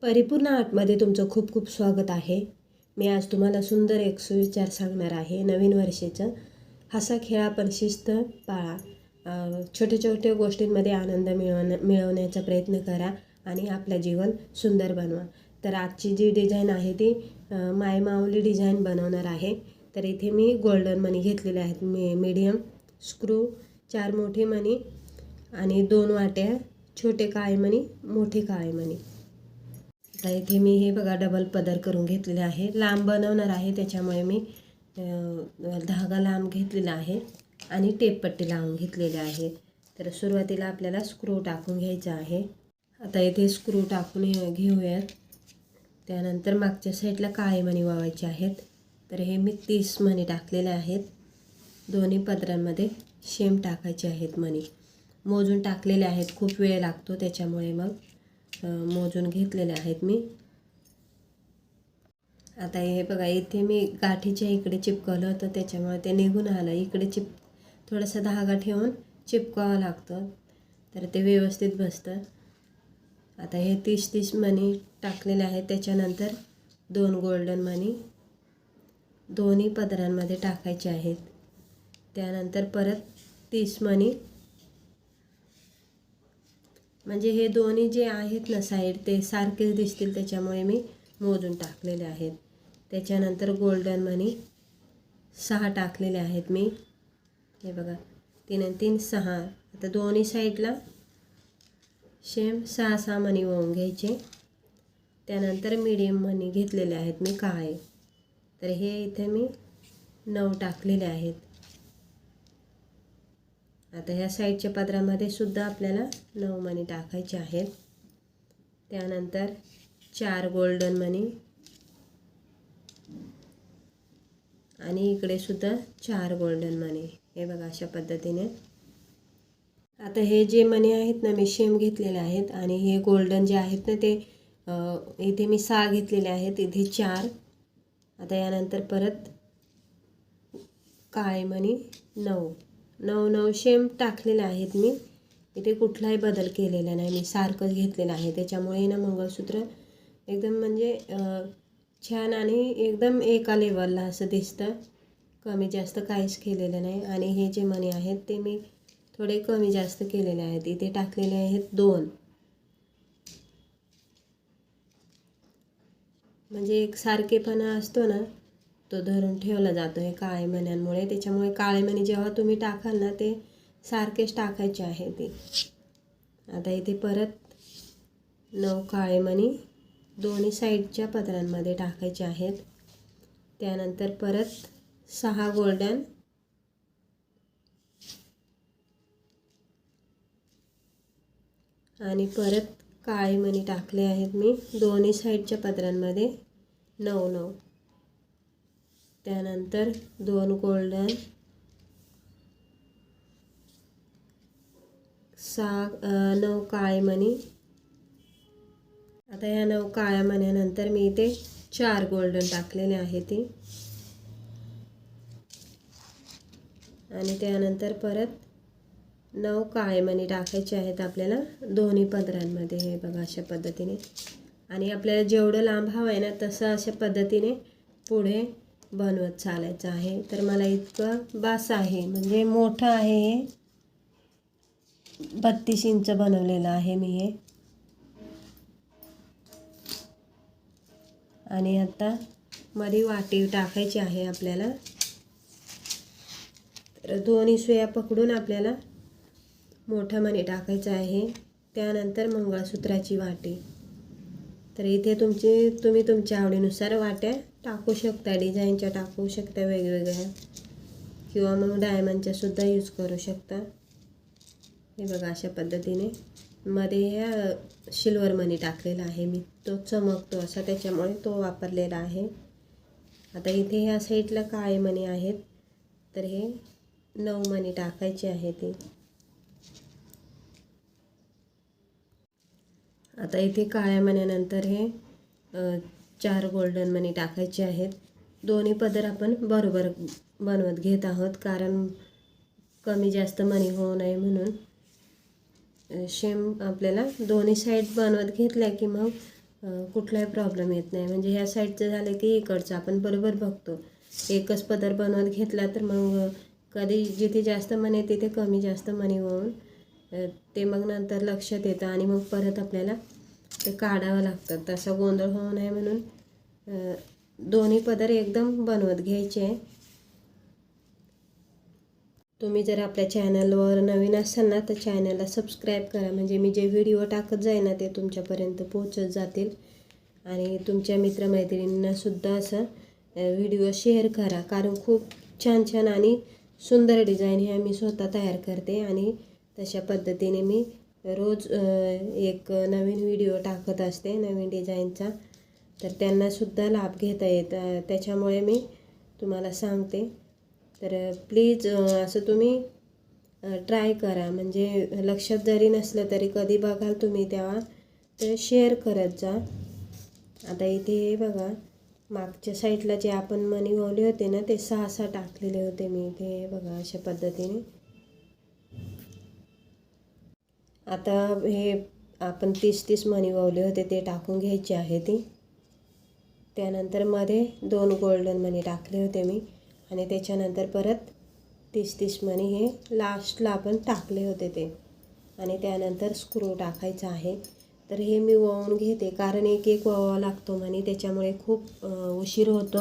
परिपूर्ण आर्टमध्ये तुमचं खूप खूप स्वागत आहे. मी आज तुम्हाला सुंदर एक सुविचार सांगणार आहे. नवीन वर्षाचं हसा खेळा पण शिस्त पाळा. छोट्या छोट्या गोष्टींमध्ये आनंद मिळवण्याचा प्रयत्न करा आणि आपलं जीवन सुंदर बनवा. तर आजची जी डिझाईन आहे ती मायमाऊली डिझाईन बनवणार आहे. तर इथे मी गोल्डन मणी घेतलेले आहेत. मीडियम स्क्रू, 4 मोठे मणी आणि 2 वाट्या छोटे काळे मणी, मोठे काळे मणी. आता इथे मी हे बघा डबल पदर करून घेतलेले आहे. लांब बनवणार आहे त्याच्यामुळे मी धागा लांब घेतलेला आहे आणि टेपपट्टी लावून घेतलेली आहे. तर सुरुवातीला आपल्याला स्क्रू टाकून घ्यायचा आहे. आता इथे स्क्रू टाकून घेऊयात. त्यानंतर मागच्या साईडला काळे मणी वावायचे आहेत. तर हे मी 30 मणी टाकलेले आहेत. दोन्ही पदरांमध्ये शेम टाकायचे आहेत मणी. मोजून टाकलेले आहेत. खूप वेळ लागतो त्याच्यामुळे मग मोजून घेतलेले आहेत मी. आता हे बघा इथे मी गाठीच्या इकडे चिपकवलं होतं त्याच्यामुळे ते निघून आलं. इकडे थोडासा धागा ठेवून चिपकावं लागतं तर ते व्यवस्थित बसतं. आता हे 30 मणी टाकलेले आहेत. त्याच्यानंतर 2 गोल्डन मणी दोन्ही पदरांमध्ये टाकायचे आहेत. त्यानंतर परत 30 मणी, म्हणजे हे दोन्ही जे आहेत ना साईड ते सारखेच दिसतील त्याच्यामुळे मी मोजून टाकलेले आहेत. त्याच्यानंतर गोल्डन मणी 6 टाकलेले आहेत मी. हे बघा 3 आणि 3 6. आता दोन्ही साईडला शेम 6 मणी वाहून घ्यायचे. त्यानंतर मीडियम मणी घेतलेले आहेत मी काळे. तर हे इथे मी 9 टाकलेले आहेत. आता ह्या साईडच्या पदरामध्ये सुद्धा आपल्याला 9 मणी टाकायचे आहेत. त्यानंतर 4 गोल्डन मणी आणि इकडे सुद्धा 4 गोल्डन मणी. हे बघा अशा पद्धतीने. आता हे जे मणी आहेत ना मी शेम घेतलेले आहेत आणि हे गोल्डन जे आहेत ना ते इथे मी 6 घेतलेले आहेत. इथे 4. आता यानंतर परत काळे मणी 9 शेम टाकलेले आहेत मी. इथे कुठलाही बदल केलेला नाही. मी सारखंच घेतलेलं आहे त्याच्यामुळे ना मंगळसूत्र एकदम म्हणजे छान आणि एकदम एका लेवलला असं दिसतं. कमी जास्त काहीच केलेलं नाही. आणि हे जे मणी आहेत ते मी थोडे कमी जास्त केलेले आहेत. इथे टाकलेले आहेत 2. म्हणजे एक सारखेपणा असतो ना तो धरून ठेवला जातो हे काळे मण्यांमुळे. त्याच्यामुळे काळे मणी जेव्हा तुम्ही टाकाल ना ते सारखेच टाकायचे आहे ते. आता इथे परत 9 काळे मणी दोन्ही साईडच्या पदरांमध्ये टाकायचे आहेत. त्यानंतर परत 6 गोल्डन आणि परत काळे मणी टाकले आहेत मी दोन्ही साईडच्या पदरांमध्ये 9. त्यानंतर 2 गोल्डन 9 काळे मणी. आता या 9 काळ्या मण्यानंतर मी इथे 4 गोल्डन टाकलेले आहे ते. आणि त्यानंतर परत 9 काळे मणी टाकायचे आहेत आपल्याला दोन्ही पदरांमध्ये. हे बघा अशा पद्धतीने. आणि आपल्याला जेवढं लांब हवं आहे ना तसं अशा पद्धतीने पुढे बनवत चालायचं आहे. तर मला इतकं बास आहे. म्हणजे मोठं आहे हे. 32 इंच बनवलेलं आहे मी हे. आणि आता मध्ये वाटी टाकायची आहे आपल्याला. तर दोन्ही सुया पकडून आपल्याला मोठा मणी टाकायचा आहे. त्यानंतर मंगळसूत्राची वाटी. तर इथे तुम्ही तुमच्या आवडीनुसार वाट्या टाकू शकता. डिझाईनच्या टाकू शकता वेगवेगळ्या, किंवा मग डायमंडच्या सुद्धा यूज करू शकता. हे बघा अशा पद्धतीने. मध्ये ह्या सिल्वर मणी टाकलेला आहे मी. तो चमकतो असा त्याच्यामुळे तो वापरलेला आहे. आता इथे ह्या साईडला काळे मणी आहेत. तर हे 9 मणी टाकायचे आहे ते. आता इथे काळ्या मण्यानंतर हे 4 गोल्डन मणी टाकायचे आहेत. दोन्ही पदर आपण बरोबर बनवत घेत आहोत कारण कमी जास्त मणी होऊ नये म्हणून. शेम आपल्याला दोन्ही साईड बनवत घेतल्या की मग कुठलाही प्रॉब्लेम येत नाही. म्हणजे ह्या साईडचं झालं की इकडचं आपण बरोबर बघतो. एकच पदर बनवत घेतला तर मग कधी जिथे जास्त मणी तिथे कमी जास्त मणी होऊन ते मग नंतर लक्षात येतं आणि मग परत आपल्याला ते काढावं लागतं. तसा गोंधळ होऊ नये म्हणून दोन्ही पदर एकदम बनवत घ्यायचे. तुम्ही जर आपल्या चॅनलवर नवीन असाल ना तर चॅनलला सबस्क्राईब करा. म्हणजे मी जे व्हिडिओ टाकत जाईल ना ते तुमच्यापर्यंत पोहोचत जातील. आणि तुमच्या मित्रमैत्रिणींनासुद्धा असं व्हिडिओ शेअर करा. कारण खूप छान छान आणि सुंदर डिझाईन ह्या मी स्वतः तयार करते आणि तशा पद्धतीने मी रोज एक नवीन व्हिडिओ टाकत असते नवीन डिझाईनचा. तर त्यांनासुद्धा लाभ घेता येतं. त्याच्यामुळे मी तुम्हाला सांगते. तर प्लीज असं तुम्ही ट्राय करा. म्हणजे लक्षात जरी नसलं तरी कधी बघाल तुम्ही तेव्हा तर शेअर करत जा. आता इथे हे बघा, मागच्या साईडला जे आपण मणी ओवले होते ना ते 6 टाकलेले होते मी इथे. बघा अशा पद्धतीने. आता हे आपण 30 मणी ओवले होते ते टाकून घ्यायचे आहे ती. त्यानंतर मध्ये 2 गोल्डन मणी टाकले होते मी आणि त्याच्यानंतर परत 30 मणी हे लास्टला आपण टाकले होते ते. आणि त्यानंतर स्क्रू टाकायचा आहे. तर हे मी ओवून घेते कारण एक एक ओवावा लागतो मणी, त्याच्यामुळे खूप उशीर होतो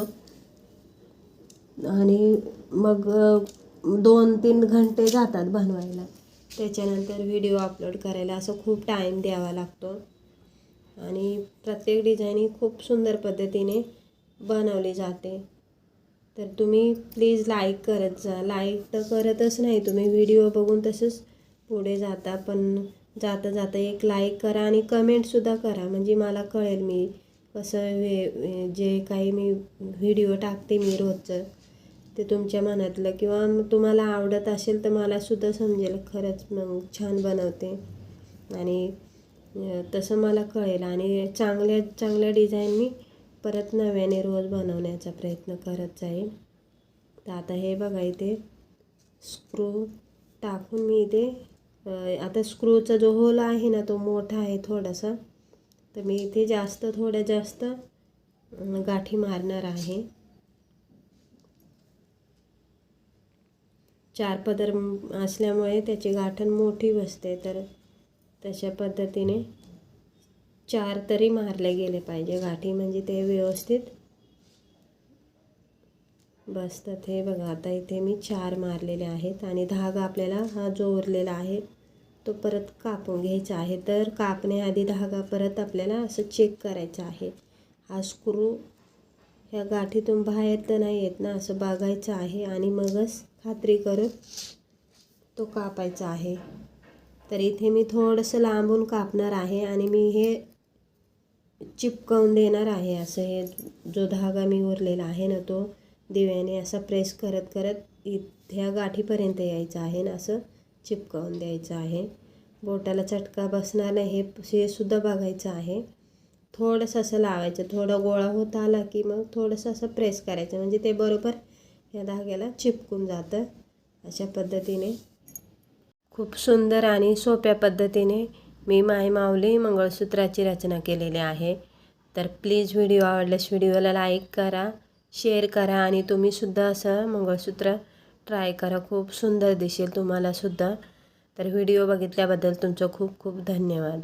आणि मग 2-3 घंटे जातात बनवायला. त्याच्यानंतर व्हिडिओ अपलोड करायला असं खूप टाईम द्यावा लागतो. आणि प्रत्येक डिझाईन ही खूप सुंदर पद्धतीने बनवली जाते. तर तुम्ही प्लीज लाईक करत जा. लाईक तर करतच नाही तुम्ही, व्हिडिओ बघून तसंच पुढे जाता. पण जाता जाता एक लाईक करा आणि कमेंटसुद्धा करा. म्हणजे मला कळेल मी कसं जे काही मी व्हिडिओ टाकते मी रोजचं ते तुमच्या मनातलं किंवा तुम्हाला आवडत असेल तर मलासुद्धा समजेल खरंच मग छान बनवते. आणि तसं मला कळेल आणि चांगल्या चांगल्या डिझाईन मी परत नव्याने रोज बनवण्याचा प्रयत्न करत जाईल. तर आता हे बघा इथे स्क्रू टाकून मी इथे आता स्क्रूचा जो होल आहे ना तो मोठा आहे थोडासा. तर मी इथे थोड्या जास्त गाठी मारणार आहे. 4 पदर असल्यामुळे त्याची गाठण मोठी बसते. तर तशा पद्धतीने 4 तरी मारले गेले पाहिजे गाठी, म्हणजे ते व्यवस्थित बसतात. हे बघा आता इथे मी 4 मारलेले आहेत आणि धागा आपल्याला हा जो उरलेला आहे तो परत कापून घ्यायचा आहे. तर कापण्याआधी धागा परत आपल्याला असं चेक करायचा आहे. हा स्क्रू ह्या गाठीतून बाहेर तर नाही येत ना असं बघायचं आहे आणि मगच खात्री करून तो कापायचा आहे. तर इथे मी थोडंसं लांबून कापणार आहे आणि मी हे चिपकवून देणार आहे. असं हे जो धागा मी उरलेला आहे ना तो दिव्याने असा प्रेस करत करत ह्या गाठीपर्यंत यायचं आहे ना असं चिपकवून द्यायचं आहे. बोटाला चटका बसणार नाही हे सुद्धा बघायचं आहे. थोडंसं असं लावायचं, थोडा गोळा होत आला की मग थोडंसं असं प्रेस करायचं म्हणजे ते बरोबर या धाग्याला चिपकून जातं. अशा पद्धतीने खूप सुंदर आणि सोप्या पद्धतीने मी मायमाऊली मंगळसूत्राची रचना केलेली आहे. तर प्लीज व्हिडिओ आवडल्यास व्हिडिओला लाईक करा, शेअर करा आणि तुम्हीसुद्धा असं मंगळसूत्र ट्राय करा. खूप सुंदर दिसेल तुम्हालासुद्धा. तर व्हिडिओ बघितल्याबद्दल तुमचं खूप खूप धन्यवाद.